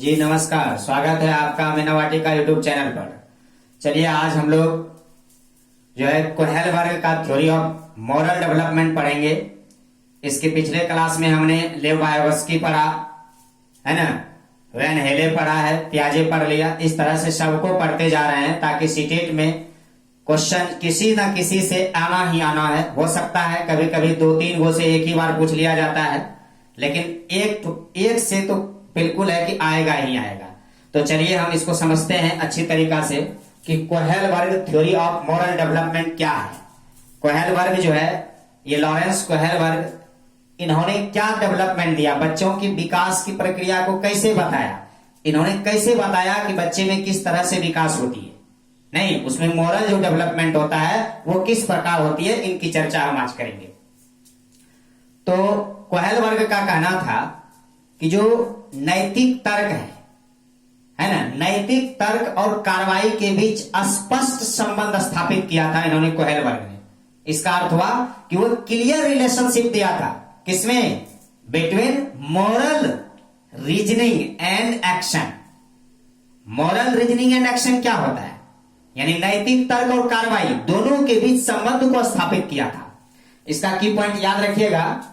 जी नमस्कार, स्वागत है आपका मीना वाटिका यूट्यूब चैनल पर। चलिए आज हम लोग जो है कोहेल वर्ग का थ्योरी ऑफ मॉरल डेवलपमेंट पढ़ेंगे। इसके पिछले क्लास में हमने लेव वायवस्की पढ़ा है ना, वैन हेले पढ़ा है, पियाजे पढ़ लिया। इस तरह से सबको पढ़ते जा रहे हैं ताकि सीटेट में क्वेश्चन किसी न किसी से आना ही आना है। हो सकता है कभी कभी 2-3 गो से एक ही बार पूछ लिया जाता है, लेकिन एक से तो बिल्कुल है कि आएगा ही आएगा। तो चलिए हम इसको समझते हैं अच्छी तरीका से कि कोहेल वर्ग थ्योरी ऑफ मॉरल डेवलपमेंट क्या है। कोहेल वर्ग जो है, ये लॉरेंस कोहेल वर्ग, इन्होंने क्या डेवलपमेंट दिया, बच्चों की विकास की प्रक्रिया को कैसे बताया। इन्होंने कैसे बताया कि बच्चे में किस तरह से विकास होती है, नहीं उसमें मॉरल जो डेवलपमेंट होता है वो किस प्रकार होती है, इनकी चर्चा हम आज करेंगे। तो कोहेल वर्ग का कहना था कि जो नैतिक तर्क है ना, नैतिक तर्क और कार्रवाई के बीच स्पष्ट संबंध स्थापित किया था इन्होंने, कोहेल वर्ग ने। इसका अर्थ हुआ कि वो क्लियर रिलेशनशिप दिया था, किसमें, between moral reasoning and action. Moral reasoning and action क्या होता है, यानी नैतिक तर्क और कार्रवाई दोनों के बीच संबंध को स्थापित किया था। इसका की पॉइंट याद रखिएगा,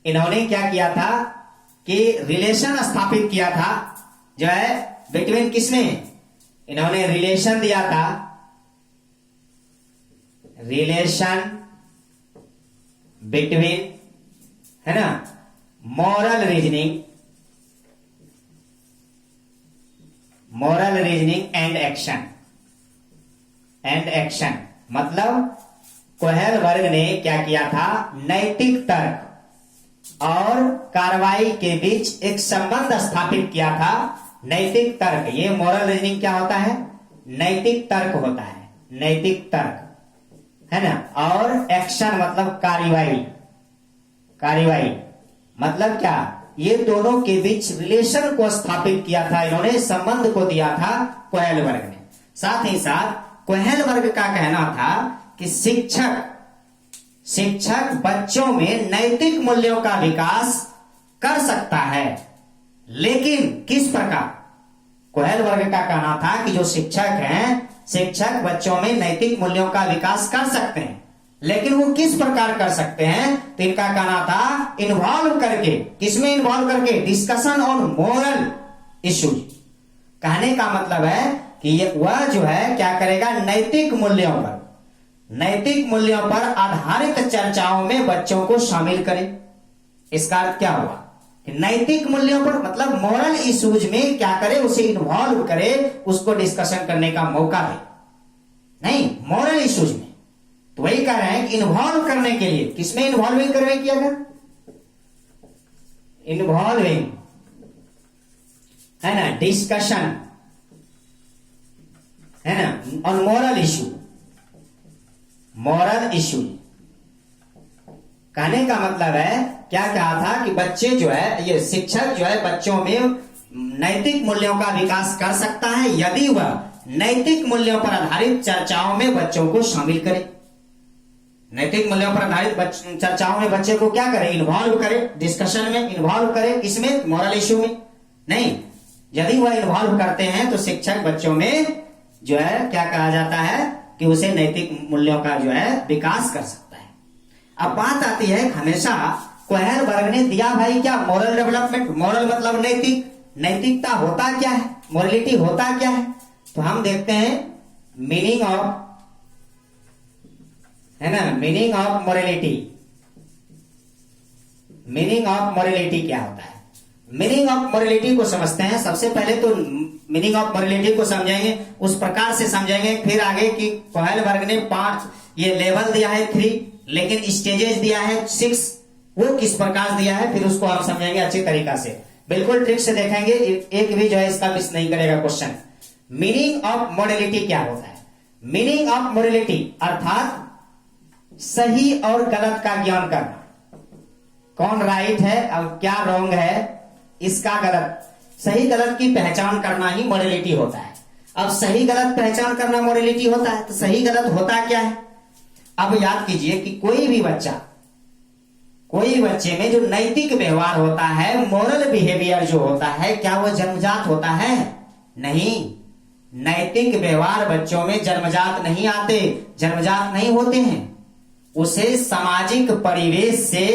इन्होंने क्या किया था कि रिलेशन स्थापित किया था जो है बिटवीन, किसमें, इन्होंने रिलेशन दिया था, रिलेशन बिटवीन है ना मॉरल रीजनिंग एंड एक्शन। मतलब कोहेल वर्ग ने क्या किया था, नैतिक तर्क और कार्रवाई के बीच एक संबंध स्थापित किया था। नैतिक तर्क, ये मॉरल रीजनिंग क्या होता है, नैतिक तर्क होता है, नैतिक तर्क है ना, और एक्शन मतलब कार्रवाई मतलब क्या, ये दोनों के बीच रिलेशन को स्थापित किया था इन्होंने, संबंध को दिया था कोहेल वर्ग ने। साथ ही साथ कोहेल वर्ग का कहना था कि शिक्षक बच्चों में नैतिक मूल्यों का विकास कर सकता है, लेकिन किस प्रकार। कोहेल वर्ग का कहना था कि जो शिक्षक हैं, शिक्षक बच्चों में नैतिक मूल्यों का विकास कर सकते हैं, लेकिन वो किस प्रकार कर सकते हैं। तो इनका कहना था इन्वॉल्व करके, किसमें इन्वॉल्व करके, डिस्कशन ऑन मोरल इश्यूज। कहने का मतलब है कि ये वह जो है क्या करेगा, नैतिक मूल्यों पर आधारित चर्चाओं में बच्चों को शामिल करे। इसका अर्थ क्या हुआ कि नैतिक मूल्यों पर मतलब मॉरल इश्यूज में क्या करे, उसे इन्वॉल्व करे, उसको डिस्कशन करने का मौका दे, नहीं मॉरल इश्यूज में। तो वही कह रहे हैं कि इन्वॉल्व करने के लिए, किसमें इन्वॉल्विंग करने की, अगर इन्वॉल्विंग है ना, डिस्कशन है ना ऑन मॉरल इश्यू। कहने का मतलब है क्या कहा था कि बच्चे जो है, ये शिक्षक जो है बच्चों में नैतिक मूल्यों का विकास कर सकता है यदि वह नैतिक मूल्यों पर आधारित चर्चाओं में बच्चों को शामिल करे। नैतिक मूल्यों पर आधारित चर्चाओं में बच्चे को क्या करे, इन्वॉल्व करे, डिस्कशन में इन्वॉल्व करे, किसमें, मॉरल इश्यू में। नहीं, यदि वह इन्वॉल्व करते हैं तो शिक्षक बच्चों में जो है क्या कहा जाता है कि उसे नैतिक मूल्यों का जो है विकास कर सकता है। अब बात आती है, हमेशा कोहेल वर्ग ने दिया भाई क्या, मॉरल डेवलपमेंट। मॉरल मतलब नैतिकता होता क्या है, मॉरलिटी होता क्या है। तो हम देखते हैं मीनिंग ऑफ मॉरलिटी क्या होता है। मीनिंग ऑफ मॉरलिटी को समझते हैं। सबसे पहले तो मीनिंग ऑफ मॉरलिटी को समझेंगे, उस प्रकार से समझेंगे, फिर आगे कि कोहेल वर्ग ने 5 ये लेवल दिया है 3, लेकिन स्टेजेस दिया है 6, वो किस प्रकार दिया है, फिर उसको आप समझेंगे अच्छी तरीका से, बिल्कुल ट्रिक से देखेंगे, एक भी जो है इसका मिस नहीं करेगा क्वेश्चन। मीनिंग ऑफ मॉरलिटी क्या होता है। मीनिंग ऑफ मॉरलिटी अर्थात सही और गलत का ज्ञान करना, कौन राइट है अब क्या रॉन्ग है, इसका गलत, सही गलत की पहचान करना ही मॉरलिटी होता है। अब सही गलत पहचान करना मॉरलिटी होता है, तो सही गलत होता क्या है। अब याद कीजिए कि कोई भी बच्चा कोई बच्चे में जो नैतिक व्यवहार होता है, मोरल बिहेवियर जो होता है, क्या वो जन्मजात होता है? नहीं। नैतिक व्यवहार बच्चों में जन्मजात नहीं आते, जन्मजात नहीं होते हैं। उसे सामाजिक परिवेश से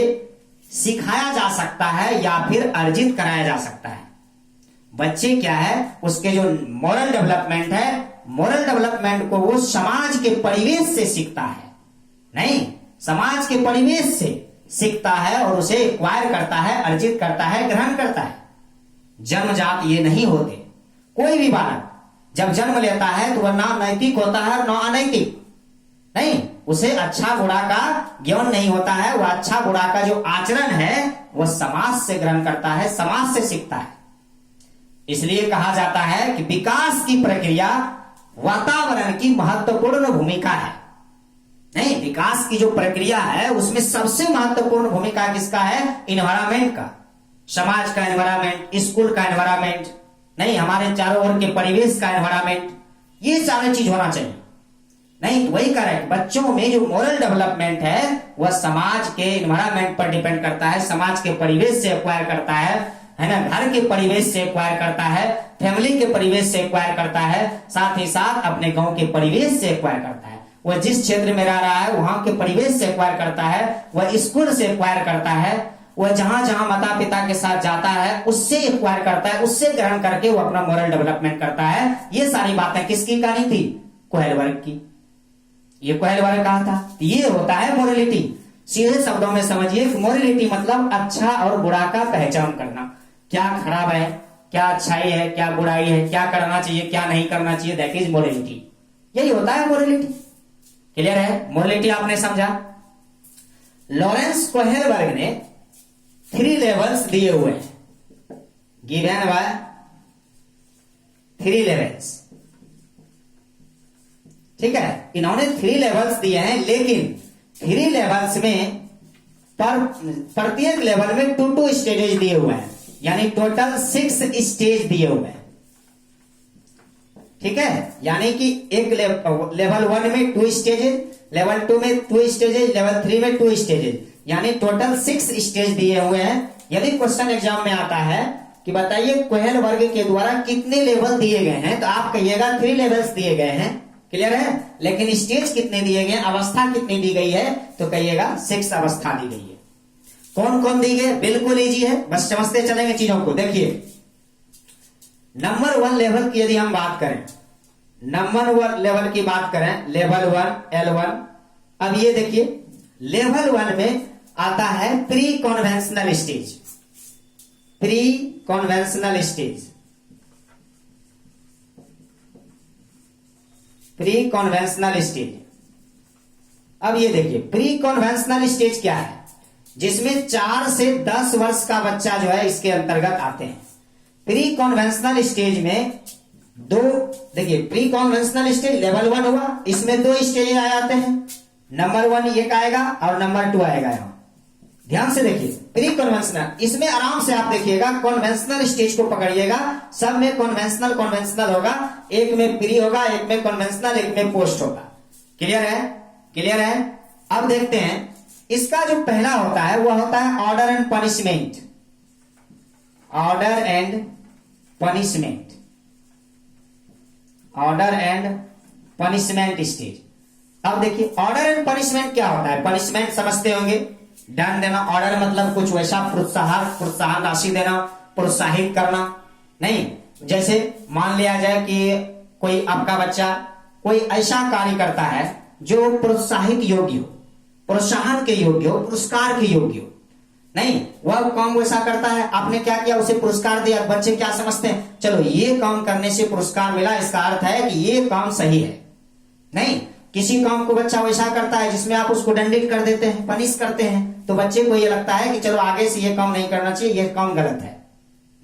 सिखाया जा सकता है या फिर अर्जित कराया जा सकता है। बच्चे क्या है, उसके जो मोरल डेवलपमेंट है, मोरल डेवलपमेंट को वो समाज के परिवेश से सीखता है। नहीं, समाज के परिवेश से सीखता है और उसे एक्वायर करता है, अर्जित करता है, ग्रहण करता है। जन्मजात ये नहीं होते। कोई भी बालक जब जन्म लेता है तो वह ना नैतिक होता है ना अनैतिक। नहीं, उसे अच्छा बुरा का ज्ञान नहीं होता है। वह अच्छा बुरा का जो आचरण है वह समाज से ग्रहण करता है, समाज से सीखता है। इसलिए कहा जाता है कि विकास की प्रक्रिया वातावरण की महत्वपूर्ण भूमिका है। नहीं, विकास की जो प्रक्रिया है उसमें सबसे महत्वपूर्ण भूमिका किसका है? इन्वायरमेंट का, समाज का एनवायरमेंट, स्कूल का एनवायरमेंट, नहीं हमारे चारों ओर के परिवेश का एनवायरमेंट, ये सारी चीज होना चाहिए। नहीं, वही करेक्ट। बच्चों में जो मोरल डेवलपमेंट है वह समाज के एनवायरमेंट पर डिपेंड करता है, समाज के परिवेश से एक्वायर करता है ना, घर के परिवेश से एक्वायर करता है, फैमिली के परिवेश से एक्वायर करता है, साथ ही साथ अपने गांव के परिवेश से एक्वायर करता है। वह जिस क्षेत्र में रह रहा है वहां के परिवेश से एक्वायर करता है, वह स्कूल से एक्वायर करता है, वह जहां जहां माता पिता के साथ जाता है उससे एक्वायर करता है, उससे ग्रहण करके वो अपना मोरल डेवलपमेंट करता है। ये सारी बातें किसकी कहानी थी? कोहेल वर्ग की। ये कोहेल वर्ग कहा था। ये होता है मोरलिटी। सीधे शब्दों में समझिए कि मोरलिटी मतलब अच्छा और बुरा का पहचान करना। क्या खराब है, क्या अच्छाई है, क्या बुराई है, क्या करना चाहिए, क्या नहीं करना चाहिए, दैट इज मोरलिटी। यही होता है मोरलिटी। क्लियर है? मोरलिटी आपने समझा। लॉरेंस कोहेलबर्ग ने 3 लेवल्स दिए हुए हैं, गिवन बाय 3 लेवल्स। ठीक है, इन्होंने 3 लेवल्स दिए हैं, लेकिन 3 लेवल्स में प्रत्येक लेवल में 2 स्टेजेस दिए हुए हैं, यानी टोटल 6 स्टेज दिए हुए हैं। ठीक है, यानी कि एक लेवल 1 में 2 स्टेजेस, लेवल 2 में 2 स्टेजेस, लेवल 3 में 2 स्टेजेस, यानी टोटल 6 स्टेज दिए हुए हैं। यदि क्वेश्चन एग्जाम में आता है कि बताइए कोहेल वर्ग के द्वारा कितने लेवल दिए गए हैं, तो आप कहिएगा 3 लेवल्स दिए गए हैं। क्लियर है? लेकिन स्टेज कितने दिए गए, अवस्था कितनी दी गई है, तो कहिएगा 6 अवस्था दी गई है। कौन कौन दी गई? बिल्कुल इजी है, बस समझते चलेंगे चीजों को। देखिए, नंबर 1 लेवल की यदि हम बात करें, नंबर 1 लेवल की बात करें, लेवल 1 L1। अब ये देखिए, लेवल 1 में आता है pre conventional stage. Pre conventional stage, pre conventional stage. अब ये देखिए, प्री कॉन्वेंशनल स्टेज क्या है? जिसमें 4 से 10 वर्ष का बच्चा जो है इसके अंतर्गत आते हैं। प्री कॉन्वेंशनल स्टेज में देखिए, प्री कॉन्वेंशनल स्टेज लेवल 1 हुआ, इसमें 2 स्टेज आ जाते हैं। नंबर 1 एक आएगा और नंबर 2 आएगा। यहां ध्यान से देखिए, प्री कॉन्वेंशनल, इसमें आराम से आप देखिएगा, कॉन्वेंशनल स्टेज को पकड़िएगा, सब में कॉन्वेंशनल होगा, एक में प्री होगा, एक में कॉन्वेंशनल, एक में पोस्ट होगा। क्लियर है? क्लियर है? अब देखते हैं, इसका जो पहला होता है वह होता है order and punishment. Order and punishment, order and punishment stage. अब देखिए, ऑर्डर एंड पनिशमेंट क्या होता है? पनिशमेंट समझते होंगे, दंड देना। ऑर्डर मतलब कुछ वैसा प्रोत्साहन राशि देना, प्रोत्साहित करना। नहीं, जैसे मान लिया जाए कि कोई आपका बच्चा कोई ऐसा कार्य करता है जो प्रोत्साहित योग्य हो, प्रोत्साहन के योग्य हो, पुरस्कार के योग्य हो। नहीं, वह काम वैसा करता है, आपने क्या किया, उसे पुरस्कार दिया। बच्चे क्या समझते हैं, चलो ये काम करने से पुरस्कार मिला, इसका अर्थ है कि ये काम सही है। नहीं, किसी काम को बच्चा वैसा करता है जिसमें आप उसको दंडित कर देते हैं, पनिश करते हैं, तो बच्चे को ये लगता है कि चलो आगे से ये काम नहीं करना चाहिए, ये काम गलत है।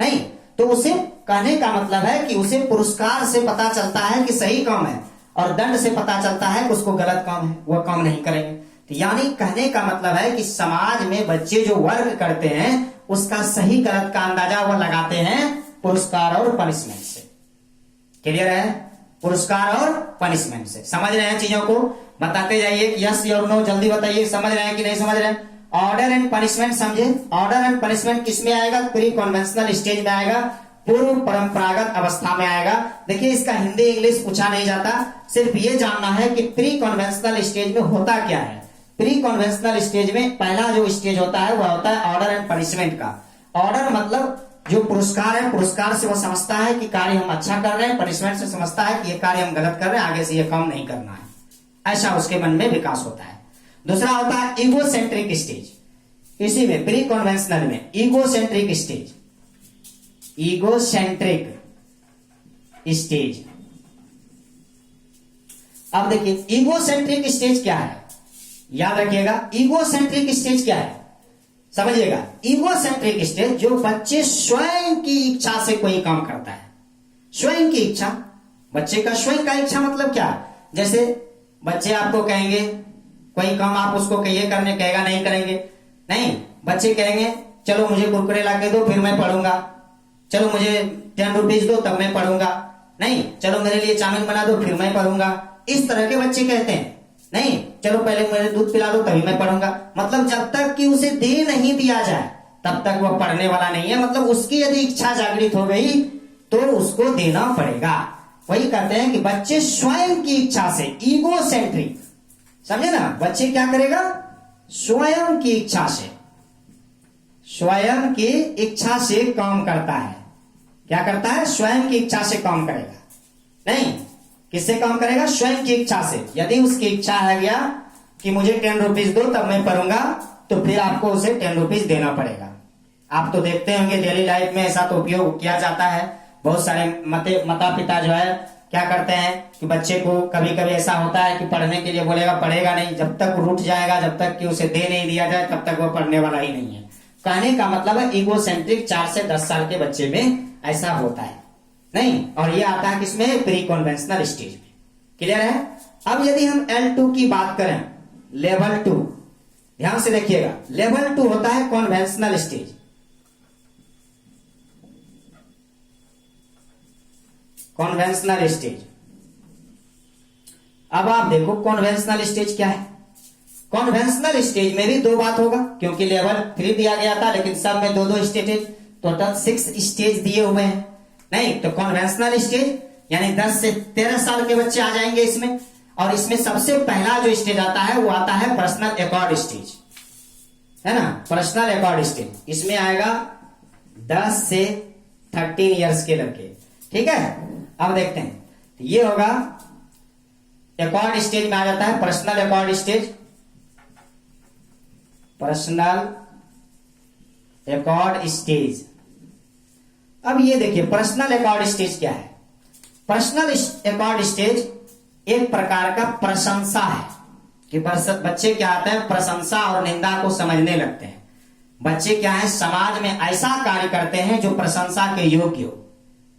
नहीं, तो उसे कहने का मतलब है कि उसे पुरस्कार से पता चलता है कि सही काम है, और दंड से पता चलता है कि उसको गलत काम है, वह काम नहीं करेंगे। तो यानी कहने का मतलब है कि समाज में बच्चे जो वर्क करते हैं उसका सही गलत का अंदाजा वह लगाते हैं पुरस्कार और पनिशमेंट से। क्लियर है? पुरस्कार और पनिशमेंट से। समझ रहे हैं चीजों को? बताते जाइए, यस और नो, जल्दी बताइए, समझ रहे हैं कि नहीं समझ रहे हैं? ऑर्डर एंड पनिशमेंट समझे। ऑर्डर एंड पनिशमेंट किसमें आएगा? प्री कन्वेंशनल स्टेज में आएगा, पूर्व परंपरागत अवस्था में आएगा। देखिए इसका हिंदी इंग्लिश पूछा नहीं जाता, सिर्फ ये जानना है कि प्री कन्वेंशनल स्टेज में होता क्या है। प्री कन्वेंशनल स्टेज में पहला जो स्टेज होता है वह होता है ऑर्डर एंड पनिशमेंट का। ऑर्डर मतलब जो पुरस्कार है, पुरस्कार से वो समझता है कि कार्य हम अच्छा कर रहे हैं, पनिशमेंट से समझता है कि ये कार्य हम गलत कर रहे हैं, आगे से ये काम नहीं करना है, ऐसा उसके मन में विकास होता है। दूसरा होता है ईगोसेंट्रिक स्टेज। इसी में प्री कन्वेंशनल में ईगोसेंट्रिक स्टेज, ईगोसेंट्रिक स्टेज। अब देखिए ईगोसेंट्रिक स्टेज क्या है, याद रखिएगा ईगोसेंट्रिक स्टेज क्या है, समझिएगा। ईगोसेंट्रिक स्टेज जो बच्चे स्वयं की इच्छा से कोई काम करता है, स्वयं की इच्छा, बच्चे का स्वयं का इच्छा मतलब क्या? जैसे बच्चे आपको कहेंगे कोई काम, आप उसको कहिए करने, कहेगा नहीं करेंगे, नहीं। बच्चे कहेंगे चलो मुझे कुरकुरे ला के दो फिर मैं पढ़ूंगा, चलो मुझे 10 रुपीज दो तब मैं पढ़ूंगा, नहीं चलो मेरे लिए चाउमीन बना दो फिर मैं पढ़ूंगा। इस तरह के बच्चे कहते हैं, नहीं चलो पहले मुझे दूध पिला दो तभी मैं पढ़ूंगा। मतलब जब तक कि उसे दे नहीं दिया जाए तब तक वह पढ़ने वाला नहीं है। मतलब उसकी यदि इच्छा जागृत हो गई तो उसको देना पड़ेगा। वही कहते हैं कि बच्चे स्वयं की इच्छा से, ईगोसेंट्रिक, समझे ना, बच्चे क्या करेगा? स्वयं की इच्छा से, स्वयं की इच्छा से काम करता है। क्या करता है? स्वयं की इच्छा से काम करेगा। नहीं, किससे काम करेगा? स्वयं की इच्छा से। यदि उसकी इच्छा है गया कि मुझे 10 रुपीज दो तब मैं पढ़ूंगा, तो फिर आपको उसे 10 रुपीज देना पड़ेगा। आप तो देखते होंगे डेली लाइफ में ऐसा तो उपयोग किया जाता है। बहुत सारे माता पिता जो है क्या करते हैं कि बच्चे को कभी कभी ऐसा होता है कि पढ़ने के लिए बोलेगा, पढ़ेगा नहीं, जब तक रूठ जाएगा, जब तक कि उसे दे नहीं दिया जाए तब तक वो पढ़ने वाला ही नहीं है। कहने का मतलब है ईगोसेंट्रिक 4 से 10 साल के बच्चे में ऐसा होता है, नहीं। और ये आता है किसमें? प्री कन्वेंशनल स्टेज में। क्लियर है? अब यदि हम L2 की बात करें, लेवल 2, ध्यान से देखिएगा, लेवल 2 होता है कन्वेंशनल स्टेज। Conventional stage. अब आप देखो कन्वेंशनल स्टेज क्या है। कन्वेंशनल स्टेज में भी 2 बात होगा, क्योंकि लेवल 3 दिया गया था लेकिन सब में 2-2 स्टेज, टोटल 6 स्टेज दिए हुए हैं। नहीं तो कन्वेंशनल स्टेज यानी 10 से 13 साल के बच्चे आ जाएंगे इसमें। और इसमें सबसे पहला जो स्टेज आता है वो आता है पर्सनल एकॉर्ड स्टेज, है ना, पर्सनल एकॉर्ड स्टेज। इसमें आएगा 10 से 13 इयर्स के लड़के। ठीक है, अब देखते हैं, ये होगा एकॉर्ड स्टेज में आ जाता है personal accord stage, personal accord stage. अब ये देखिए पर्सनल एकॉर्ड स्टेज क्या है। पर्सनल एकॉर्ड स्टेज एक प्रकार का प्रशंसा है कि बच्चे क्या आते हैं, प्रशंसा और निंदा को समझने लगते हैं। बच्चे क्या है, समाज में ऐसा कार्य करते हैं जो प्रशंसा के योग्य हो।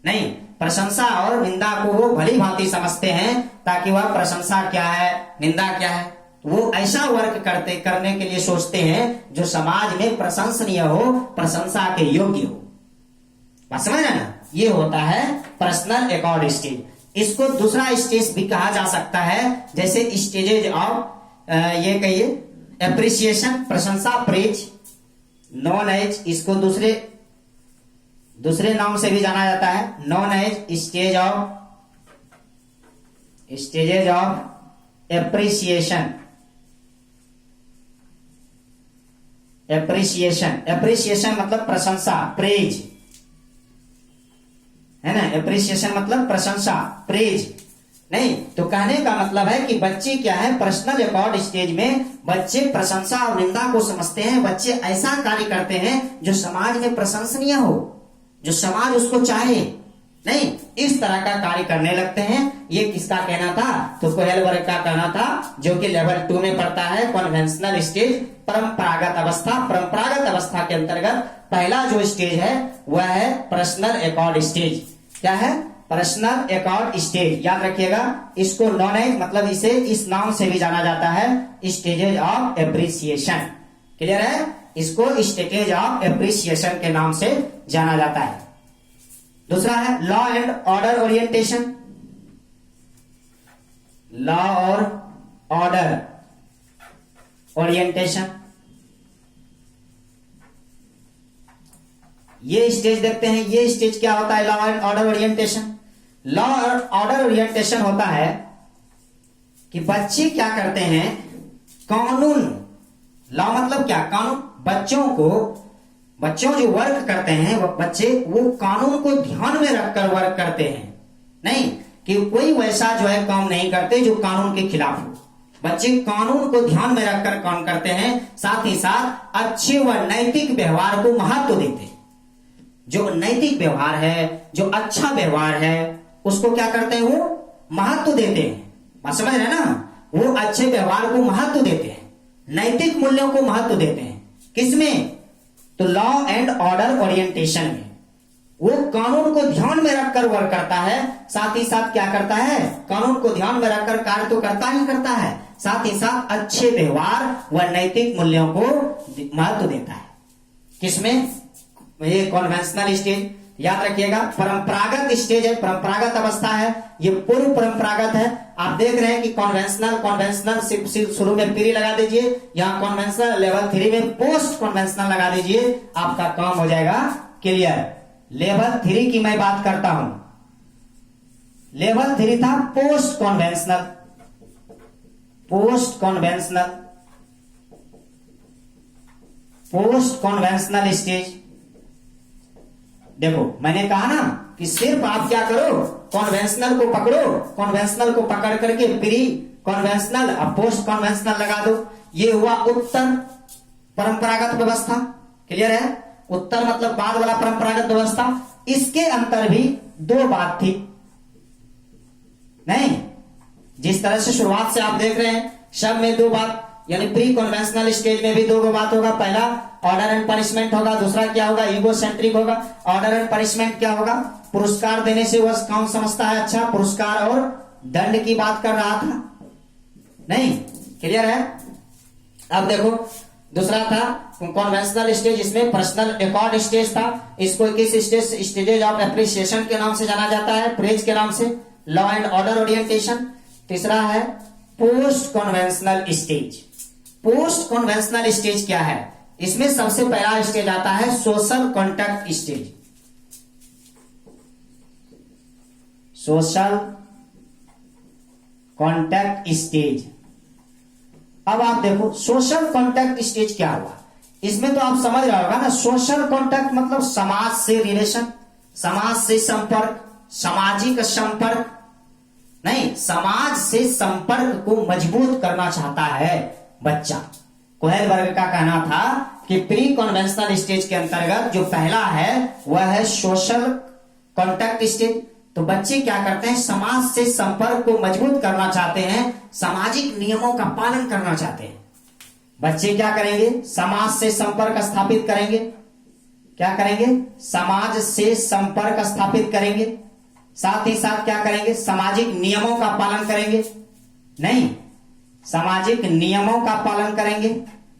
नहीं, प्रशंसा और निंदा को वो भली भांति समझते हैं, ताकि वह प्रशंसा क्या है, निंदा क्या है, वो ऐसा वर्क करने के लिए सोचते हैं जो समाज में प्रशंसनीय हो, प्रशंसा के योग्य हो। बात समझ रहे ना? ये होता है पर्सनल एकॉर्ड स्टेज। इसको दूसरा स्टेज भी कहा जा सकता है, जैसे स्टेजेज ऑफ ये कहिए एप्रिसिएशन, प्रशंसा, प्रेज, नॉन एज, इसको दूसरे नाम से भी जाना जाता है, known as stages of appreciation. Appreciation मतलब प्रशंसा, प्रेज, है ना। एप्रिसिएशन मतलब प्रशंसा, प्रेज। नहीं तो कहने का मतलब है कि बच्चे क्या है, पर्सनल एकॉर्ड स्टेज में बच्चे प्रशंसा और निंदा को समझते हैं। बच्चे ऐसा कार्य करते हैं जो समाज में प्रशंसनीय हो, जो समाज उसको चाहे। नहीं, इस तरह का कार्य करने लगते हैं। ये किसका कहना था? तो कोहेलबर्ग का कहना था, जो कि लेवल 2 में पड़ता है, कन्वेंशनल स्टेज, परंपरागत अवस्था। परंपरागत अवस्था के अंतर्गत पहला जो स्टेज है वह है पर्सनल एकॉर्ड स्टेज। क्या है? Personal accord stage. याद रखिएगा, इसको नॉन एज मतलब इसे इस नाम से भी जाना जाता है, स्टेजेज ऑफ एप्रिसिएशन। क्लियर है? इसको स्टेजेज ऑफ एप्रिसिएशन के नाम से जाना जाता है। दूसरा है law and order orientation. Law और ऑर्डर ओरिएंटेशन। ये स्टेज देखते हैं, ये स्टेज क्या होता है? Law and order orientation. Law और ऑर्डर ओरिएंटेशन होता है कि बच्चे क्या करते हैं, कानून, लॉ मतलब क्या? कानून। बच्चों जो वर्क करते हैं बच्चे, वो कानून को ध्यान में रखकर वर्क करते हैं, नहीं कि कोई वैसा जो है काम नहीं करते जो कानून के खिलाफ हो। बच्चे कानून को ध्यान में रखकर काम करते हैं, साथ ही साथ अच्छे व नैतिक व्यवहार को महत्व देते हैं। जो नैतिक व्यवहार है, जो अच्छा व्यवहार है, उसको क्या करते हैं? वो महत्व देते हैं। बात समझ रहे हैं ना? वो अच्छे व्यवहार को महत्व देते हैं, नैतिक मूल्यों को महत्व देते हैं। किसमें? तो लॉ एंड ऑर्डर ओरिएंटेशन में। वो कानून को ध्यान में रखकर वर्क करता है, साथ ही साथ क्या करता है? कानून को ध्यान में रखकर कार्य तो करता ही करता है, साथ ही साथ अच्छे व्यवहार व नैतिक मूल्यों को महत्व देता है। किसमें? ये कॉन्वेंशनल स्टेज, याद रखिएगा। परंपरागत स्टेज है, परंपरागत अवस्था है, ये पूर्व परंपरागत है। आप देख रहे हैं कि कॉन्वेंशनल सिर्फ शुरू में प्री लगा दीजिए, यहाँ कॉन्वेंशनल लेवल 3 में पोस्ट कॉन्वेंशनल लगा दीजिए, आपका काम हो जाएगा क्लियर। लेवल 3 की मैं बात करता हूं। लेवल 3 था post conventional. Post conventional stage. देखो मैंने कहा ना कि सिर्फ आप क्या करो, कॉन्वेंशनल को पकड़ो, कॉन्वेंशनल को पकड़ करके प्री कॉन्वेंशनल अब पोस्ट कॉन्वेंशनल लगा दो। ये हुआ उत्तर परंपरागत व्यवस्था। क्लियर है? उत्तर मतलब बाद वाला परंपरागत व्यवस्था। इसके अंतर भी 2 बात थी, नहीं? जिस तरह से शुरुआत से आप देख रहे हैं, सब में 2 बात, यानी प्री कॉन्वेंशनल स्टेज में भी 2 बात होगा। पहला ऑर्डर एंड पनिशमेंट होगा, दूसरा क्या होगा? ईगो सेंट्रिक होगा। ऑर्डर एंड पनिशमेंट क्या होगा? पुरस्कार देने से वह कौन समझता है अच्छा? पुरस्कार और दंड की बात कर रहा था, नहीं? क्लियर है? अब देखो दूसरा था कॉन्वेंशनल स्टेज, इसमें पर्सनल रिकॉर्ड स्टेज था। इसको किस स्टेज ऑफ एप्रिसिएशन के नाम से जाना जाता है? प्रेज के नाम से। Law and order orientation. तीसरा है post conventional stage. Post conventional stage क्या है? इसमें सबसे पहला स्टेज आता है social contact stage. Social contact stage. अब आप देखो सोशल कॉन्टैक्ट स्टेज क्या हुआ, इसमें तो आप समझ रहे होगा ना। सोशल कॉन्टैक्ट मतलब समाज से रिलेशन, समाज से संपर्क, सामाजिक संपर्क, नहीं, समाज से संपर्क को मजबूत करना चाहता है बच्चा। कोहेलबर्ग का कहना था कि प्री कॉन्वेंशनल स्टेज के अंतर्गत जो पहला है वह है सोशल कॉन्टैक्ट स्टेज। तो बच्चे क्या करते हैं? समाज से संपर्क को मजबूत करना चाहते हैं, सामाजिक नियमों का पालन करना चाहते हैं। बच्चे क्या करेंगे? समाज से संपर्क स्थापित करेंगे। क्या करेंगे? समाज से संपर्क स्थापित करेंगे। साथ ही साथ क्या करेंगे? सामाजिक नियमों का पालन करेंगे, नहीं, सामाजिक नियमों का पालन करेंगे,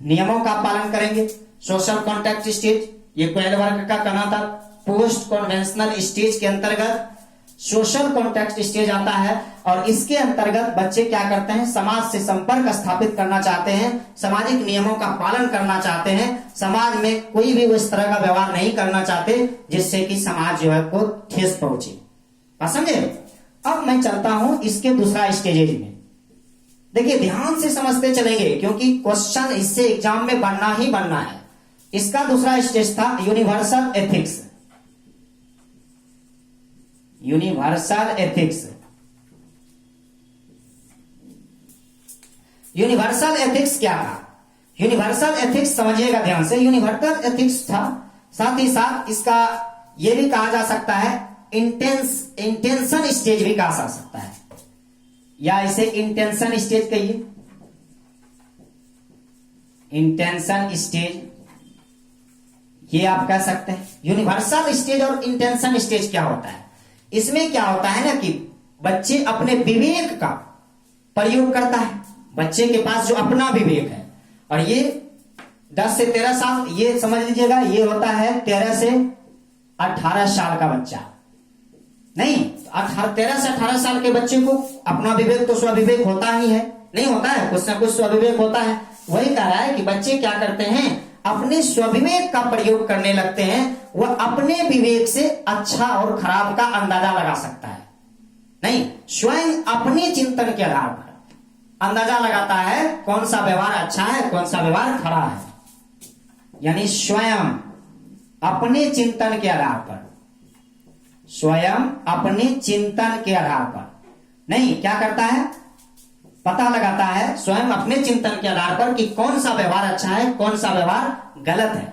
नियमों का पालन करेंगे। सोशल कॉन्टैक्ट स्टेज, ये कोहेलबर्ग का कहना था। पोस्ट कॉन्वेंशनल स्टेज के अंतर्गत सोशल कॉन्टैक्ट स्टेज आता है, और इसके अंतर्गत बच्चे क्या करते हैं? समाज से संपर्क स्थापित करना चाहते हैं, सामाजिक नियमों का पालन करना चाहते हैं, समाज में कोई भी उस तरह का व्यवहार नहीं करना चाहते जिससे कि समाज जो है को ठेस पहुंचे। समझे? अब मैं चलता हूं इसके दूसरा स्टेज में। देखिए ध्यान से समझते चलेंगे क्योंकि क्वेश्चन इससे एग्जाम में बनना ही बनना है। इसका दूसरा स्टेज था universal ethics. Universal ethics. Universal ethics क्या था? यूनिवर्सल एथिक्स समझिएगा ध्यान से। यूनिवर्सल एथिक्स था, साथ ही साथ इसका यह भी कहा जा सकता है इंटेंशन स्टेज भी कहा जा सकता है, या इसे इंटेंशन स्टेज कहिए। इंटेंशन स्टेज ये आप कह सकते हैं। यूनिवर्सल स्टेज और इंटेंशन स्टेज क्या होता है? इसमें क्या होता है ना कि बच्चे अपने विवेक का प्रयोग करता है। बच्चे के पास जो अपना विवेक है, और ये 10 से 13 साल, ये समझ लीजिएगा, ये होता है 13 से 18 साल का बच्चा। नहीं, 13 से 18 साल के बच्चे को अपना विवेक तो स्वविवेक होता ही है, नहीं होता है, कुछ ना कुछ स्वविवेक होता है। वही कह रहा है कि बच्चे क्या करते हैं? अपने स्वविवेक का प्रयोग करने लगते हैं, वह अपने विवेक से अच्छा और खराब का अंदाजा लगा सकता है। नहीं, स्वयं अपने चिंतन के आधार पर अंदाजा लगाता है कौन सा व्यवहार अच्छा है, कौन सा व्यवहार खराब है। यानी स्वयं अपने चिंतन के आधार पर, स्वयं अपने चिंतन के आधार पर नहीं, क्या करता है, पता लगाता है स्वयं अपने चिंतन के आधार पर कि कौन सा व्यवहार अच्छा है, कौन सा व्यवहार गलत है।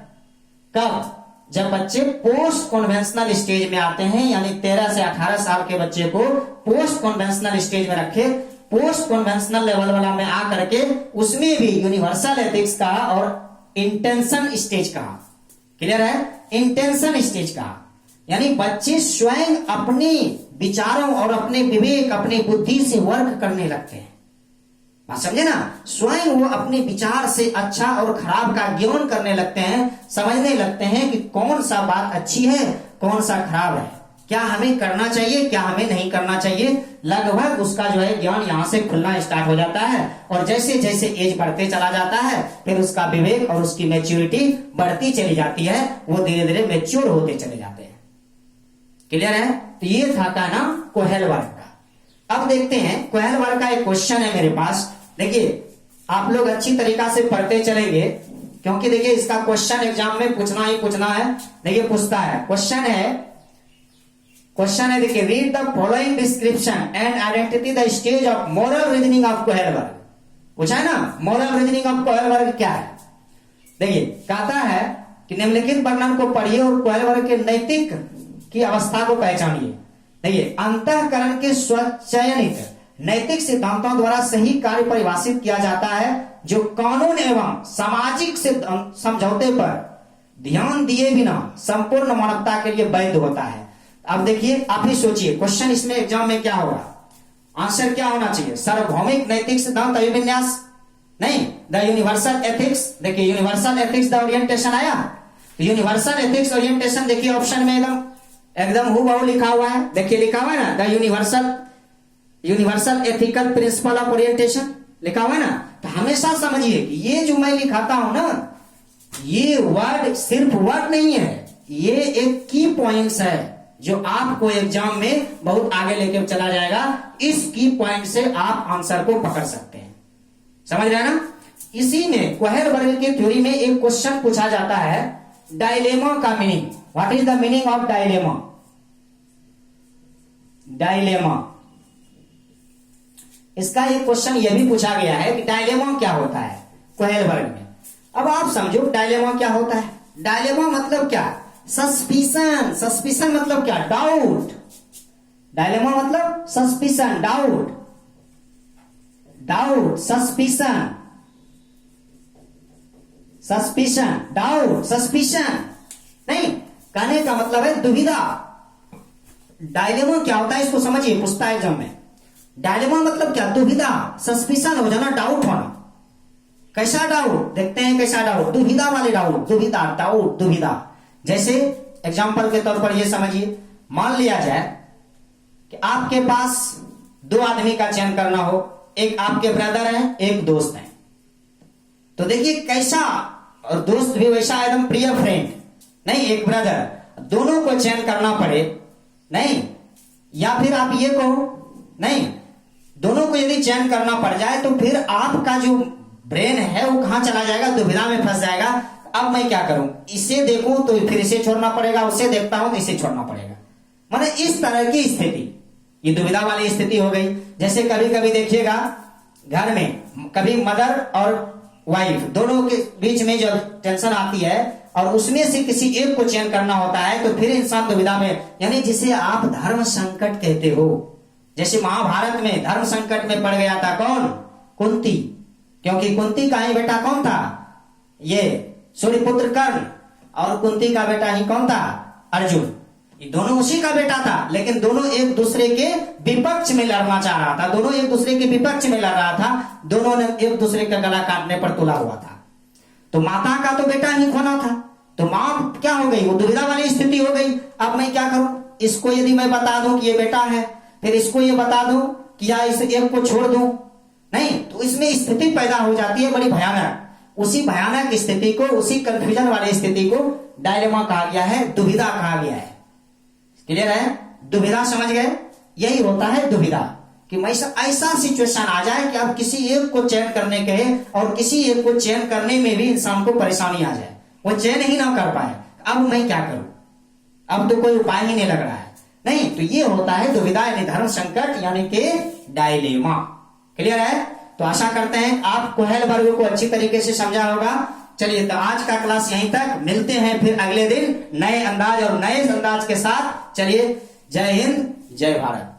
कब? जब बच्चे पोस्ट कन्वेंशनल स्टेज में आते हैं, यानी 13 से 18 साल के बच्चे को पोस्ट कन्वेंशनल स्टेज में रखे, पोस्ट कन्वेंशनल लेवल वाला में आकर के उसमें भी यूनिवर्सल एथिक्स का और इंटेंशन स्टेज का, क्लियर है, इंटेंशन स्टेज का, यानी बच्चे स्वयं अपने विचारों और अपने विवेक, अपने बुद्धि से वर्क करने लगते हैं। बात समझे ना, स्वयं वो अपने विचार से अच्छा और खराब का ज्ञान करने लगते हैं, समझने लगते हैं कि कौन सा बात अच्छी है, कौन सा खराब है, क्या हमें करना चाहिए, क्या हमें नहीं करना चाहिए। लगभग उसका जो है ज्ञान यहां से खुलना स्टार्ट हो जाता है, और जैसे जैसे एज बढ़ते चला जाता है फिर उसका विवेक और उसकी मैच्योरिटी बढ़ती चली जाती है, वो धीरे धीरे मैच्योर होते चले जाते हैं। क्लियर है? तो ये था का नाम कोहेल वर्ग का। अब देखते हैं कोहेल वर्ग का एक क्वेश्चन है मेरे पास। देखिए आप लोग अच्छी तरीका से पढ़ते चलेंगे, क्योंकि देखिए इसका क्वेश्चन एग्जाम में पूछना ही पूछना है। देखिए पूछता है, क्वेश्चन है देखिए, read the following description and identity the stage of moral reasoning of Kohlberg. पूछा है ना, मोरल रीजनिंग ऑफ कोहेल वर्ग क्या है। देखिए कहता है कि निम्नलिखित वर्णन को पढ़िए और कोहेल वर्ग के नैतिक की अवस्था को पहचानिए। देखिए अंतःकरण के स्वचयनित नैतिक सिद्धांतों द्वारा सही कार्य परिभाषित किया जाता है, जो कानून एवं सामाजिक समझौते पर ध्यान दिए बिना संपूर्ण मानवता के लिए वैध होता है। अब देखिए आप ही सोचिए, क्वेश्चन इसमें एग्जाम में क्या होगा, आंसर क्या होना चाहिए, सार्वभौमिक नैतिक सिद्धांत अभिविन्यास, नहीं, द यूनिवर्सल एथिक्स। देखिए यूनिवर्सल एथिक्स द ओरिएंटेशन आया, यूनिवर्सल एथिक्स ओरिएंटेशन देखिए ऑप्शन में एकदम हूबहू लिखा हुआ है। देखिए लिखा हुआ है ना, the universal ethical principle of orientation लिखा हुआ है ना। तो हमेशा समझिए कि ये जो मैं लिखाता हूं ना, ये वर्ड सिर्फ वर्ड नहीं है, ये एक की पॉइंट्स है जो आपको एग्जाम में बहुत आगे लेके चला जाएगा। इस की पॉइंट से आप आंसर को पकड़ सकते हैं, समझ रहे हैं ना। इसी में कोहेल वर्ग की थ्योरी में एक क्वेश्चन पूछा जाता है, डायलेमा का meaning. What is the meaning of dilemma? Dilemma, इसका एक क्वेश्चन यह भी पूछा गया है कि डायलेमा क्या होता है कोहेल वर्ग में। अब आप समझो डायलेमा क्या होता है। डायलेमा मतलब क्या? सस्पिशन। सस्पिशन मतलब क्या? डाउट। डायलेमा मतलब suspicion, doubt, doubt, suspicion, suspicion, doubt, suspicion. नहीं, कहने का मतलब है दुविधा। डायलेमा क्या होता है इसको समझिए, पूछता है एग्जाम में। डायलेमा मतलब क्या? दुविधा, सस्पिशन हो जाना, डाउट होना। कैसा डाउट? देखते हैं कैसा डाउट, दुविधा वाले डाउट, दुविधा, डाउट, दुविधा। जैसे एग्जाम्पल के तौर पर ये समझिए, मान लिया जाए कि आपके पास दो आदमी का चयन करना हो, एक आपके ब्रदर है, एक दोस्त है। तो देखिए कैसा, और दोस्त भी वैसा एकदम प्रिय फ्रेंड, नहीं एक ब्रदर, दोनों को चयन करना पड़े, नहीं, या फिर आप ये कहो, नहीं, दोनों को यदि चयन करना पड़ जाए तो फिर आपका जो ब्रेन है वो कहां चला जाएगा, दुविधा में फंस जाएगा। अब मैं क्या करूं, इसे देखूं तो फिर इसे छोड़ना पड़ेगा, उसे देखता हूं तो इसे छोड़ना पड़ेगा। मतलब इस तरह की स्थिति, ये दुविधा वाली स्थिति हो गई। जैसे कभी कभी देखिएगा घर में कभी मदर और वाइफ दोनों के बीच में जब टेंशन आती है और उसमें से किसी एक को चयन करना होता है तो फिर इंसान दुविधा में, यानी जिसे आप धर्म संकट कहते हो। जैसे महाभारत में धर्म संकट में पड़ गया था कौन? कुंती, क्योंकि कुंती का ही बेटा कौन था? ये सूर्यपुत्र कर्ण, और कुंती का बेटा ही कौन था? अर्जुन। ये दोनों उसी का बेटा था, लेकिन दोनों एक दूसरे के विपक्ष में लड़ना चाह रहा था, दोनों एक दूसरे के विपक्ष में लड़ रहा था, दोनों ने एक दूसरे का गला काटने पर तुला हुआ था। तो माता का तो बेटा ही खोना था, तो मां क्या हो गई, वो दुविधा वाली स्थिति हो गई। अब मैं क्या करूं, इसको यदि मैं बता दूं कि ये बेटा है, फिर इसको ये बता दूं कि या इस एक को छोड़ दूं, नहीं, तो इसमें स्थिति पैदा हो जाती है बड़ी भयानक। उसी भयानक स्थिति को, उसी कंफ्यूजन वाली स्थिति को डायलेमा कहा गया है, दुविधा कहा गया है। क्लियर है? दुविधा समझ गए? यही होता है दुविधा, कि ऐसा सिचुएशन आ जाए कि अब किसी एक को चयन करने के और किसी एक को चयन करने में भी इंसान को परेशानी आ जाए, वो चयन ही ना कर पाए, अब मैं क्या करूं, अब तो कोई उपाय ही नहीं लग रहा है। नहीं, तो ये होता है दुविधा यानी धर्म संकट यानी कि डायलेमा। क्लियर है? तो आशा करते हैं आप कोहेल वर्ग को अच्छी तरीके से समझा होगा। चलिए, तो आज का क्लास यहीं तक, मिलते हैं फिर अगले दिन नए अंदाज और नए अंदाज के साथ। चलिए, जय हिंद, जय भारत।